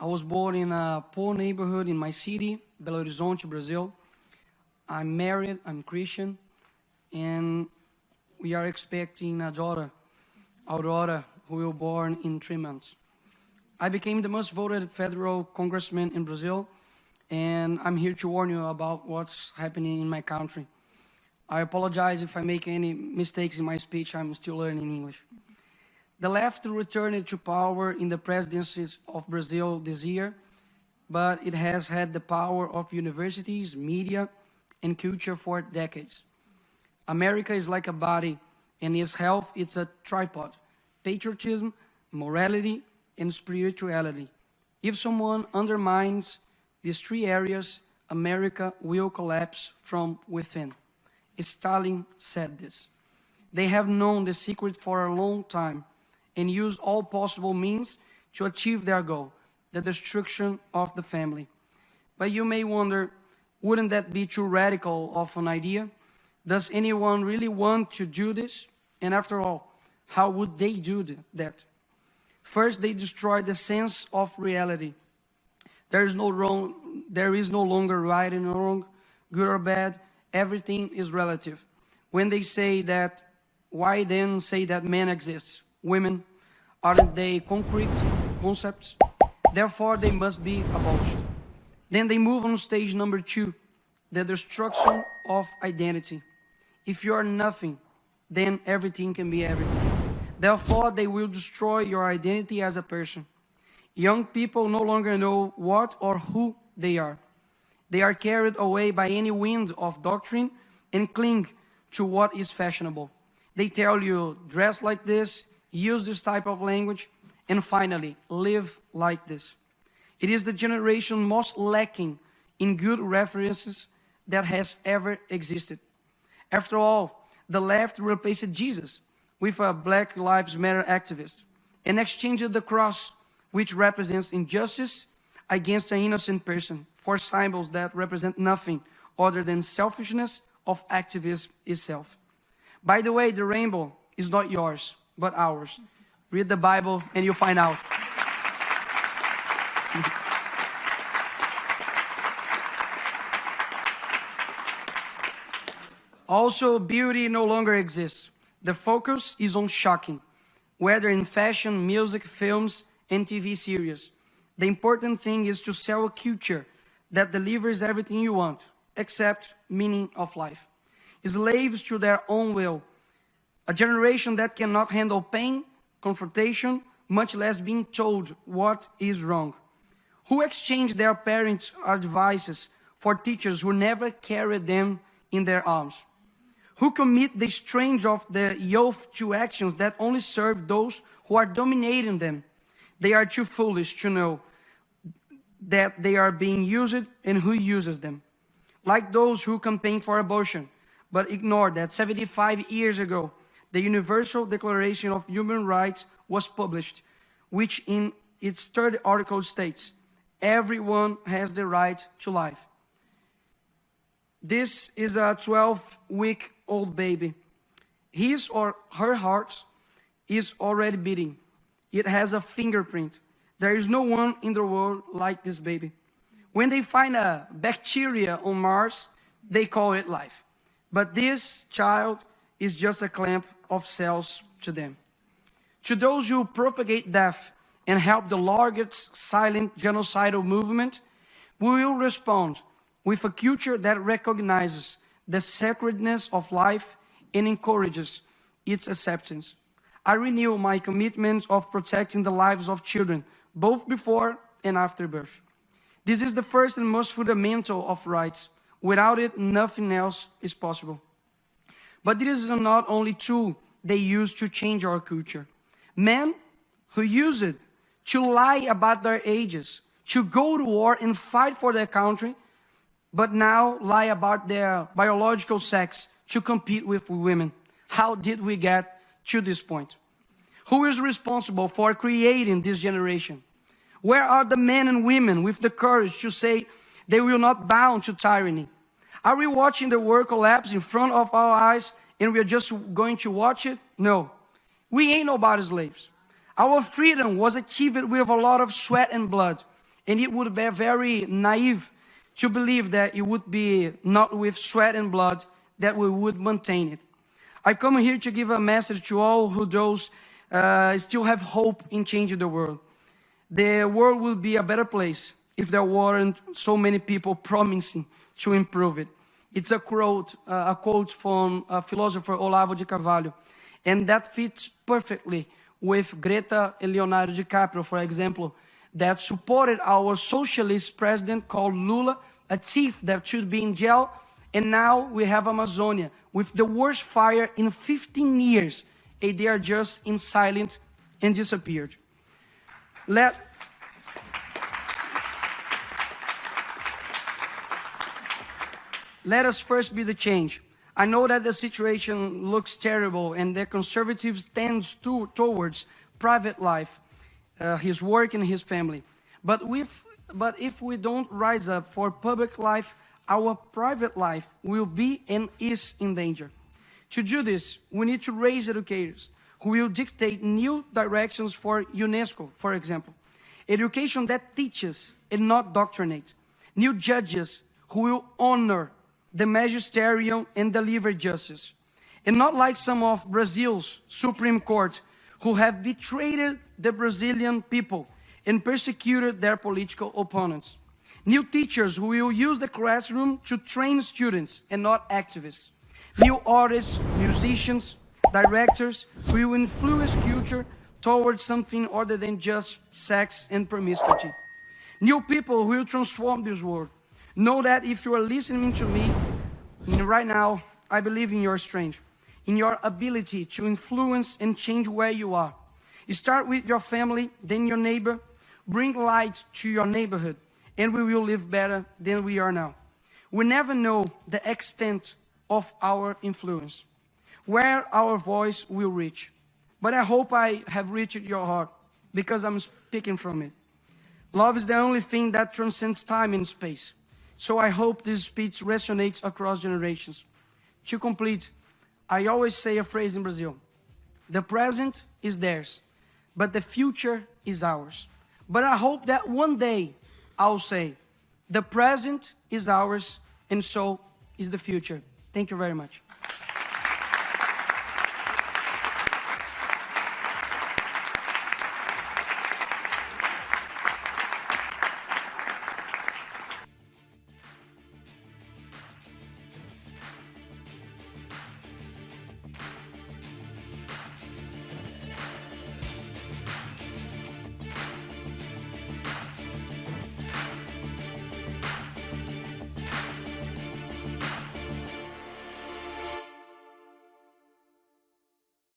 I was born in a poor neighborhood in my city, Belo Horizonte, Brazil. I'm married, I'm Christian, and we are expecting a daughter, Aurora, who will be born in 3 months. I became the most voted federal congressman in Brazil, and I'm here to warn you about what's happening in my country. I apologize if I make any mistakes in my speech. I'm still learning English. The left returned to power in the presidencies of Brazil this year, but it has had the power of universities, media, and culture for decades. America is like a body, and its health is a tripod: patriotism, morality, and spirituality. If someone undermines these 3 areas, America will collapse from within. Stalin said this. They have known the secret for a long time and use all possible means to achieve their goal, the destruction of the family. But you may wonder, wouldn't that be too radical of an idea? Does anyone really want to do this? And after all, how would they do that? First, they destroy the sense of reality. There is no longer right and wrong, good or bad. Everything is relative. When they say that, why then say that men exist? Women, aren't they concrete concepts? Therefore, they must be abolished. Then they move on stage number 2, the destruction of identity. If you are nothing, then everything can be everything. Therefore, they will destroy your identity as a person. Young people no longer know what or who they are. They are carried away by any wind of doctrine and cling to what is fashionable. They tell you, dress like this, use this type of language, and finally, live like this. It is the generation most lacking in good references that has ever existed. After all, the left replaced Jesus with a Black Lives Matter activist and exchanged the cross, which represents injustice, against an innocent person for symbols that represent nothing other than selfishness of activism itself. By the way, the rainbow is not yours, but ours. Read the Bible and you'll find out. Also, beauty no longer exists. The focus is on shocking, whether in fashion, music, films, and TV series. The important thing is to sell a culture that delivers everything you want, except meaning of life. Slaves to their own will. A generation that cannot handle pain, confrontation, much less being told what is wrong. Who exchange their parents' advices for teachers who never carried them in their arms? Who commit the strange of the youth to actions that only serve those who are dominating them? They are too foolish to know that they are being used and who uses them. Like those who campaign for abortion, but ignore that 75 years ago, the Universal Declaration of Human Rights was published, which in its 3rd article states, everyone has the right to life. This is a 12-week-old baby. His or her heart is already beating. It has a fingerprint. There is no one in the world like this baby. When they find a bacteria on Mars, they call it life. But this child is just a clump of cells to them. To those who propagate death and help the largest silent genocidal movement, we will respond with a culture that recognizes the sacredness of life and encourages its acceptance. I renew my commitment of protecting the lives of children, both before and after birth. This is the first and most fundamental of rights. Without it, nothing else is possible. But this is not only tool they use to change our culture. Men who use it to lie about their ages, to go to war and fight for their country, but now lie about their biological sex to compete with women. How did we get to this point? Who is responsible for creating this generation? Where are the men and women with the courage to say they will not bow to tyranny? Are we watching the world collapse in front of our eyes and we are just going to watch it? No. We ain't nobody's slaves. Our freedom was achieved with a lot of sweat and blood. And it would be very naive to believe that it would be not with sweat and blood that we would maintain it. I come here to give a message to all who those still have hope in changing the world. The world will be a better place if there weren't so many people promising to improve it. It's a quote from philosopher Olavo de Carvalho, and that fits perfectly with Greta and Leonardo DiCaprio, for example, that supported our socialist president called Lula, a thief that should be in jail, and now we have Amazonia with the worst fire in 15 years, and they are just in silence and disappeared. Let us first be the change. I know that the situation looks terrible and the conservatives tend towards private life, his work and his family. But if we don't rise up for public life, our private life will be and is in danger. To do this, we need to raise educators who will dictate new directions for UNESCO, for example. Education that teaches and not doctrinate. New judges who will honor the magisterium and deliver justice. And not like some of Brazil's Supreme Court who have betrayed the Brazilian people and persecuted their political opponents. New teachers who will use the classroom to train students and not activists. New artists, musicians, directors who will influence culture towards something other than just sex and promiscuity. New people who will transform this world. Know that if you are listening to me right now, I believe in your strength, in your ability to influence and change where you are. You start with your family, then your neighbor. Bring light to your neighborhood, and we will live better than we are now. We never know the extent of our influence, where our voice will reach. But I hope I have reached your heart, because I'm speaking from it. Love is the only thing that transcends time and space. So I hope this speech resonates across generations. To complete, I always say a phrase in Brazil. The present is theirs, but the future is ours. But I hope that one day I'll say, the present is ours, and so is the future. Thank you very much.